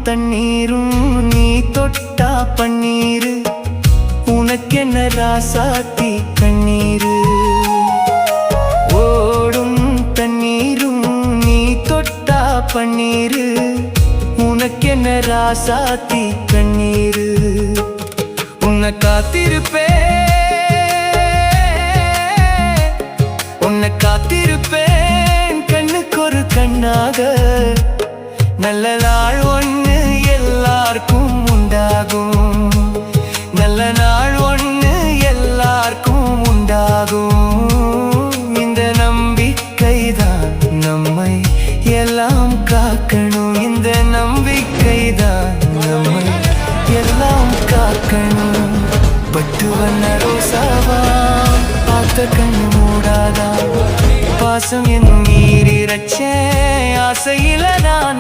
தண்ணீரும் நீ தொட்டா பன்னீரு உனக்கென்ன ராசாத்தி கண்ணீரு ஓடும் தண்ணீரும் நீ தொட்டா பன்னீரு உனக்கென்ன ராசாத்தி கண்ணீரு உன்னை காத்திருப்பேன் கண்ணுக்கொரு கண்ணாக நல்ல நாள் ஒன்று எல்லாருக்கும் உண்டாகும் நல்ல நாள் ஒன்று எல்லாருக்கும் உண்டாகும் இந்த நம்பிக்கைதான் நம்மை எல்லாம் காக்கணும் இந்த நம்பிக்கைதான் நம்மை எல்லாம் காக்கணும் பட்டு வண்ண ரோசாவா பார்த்த கண்ணு மூடாதா பாசம் என்னும் நீரிரச்சே ஆசையில நான்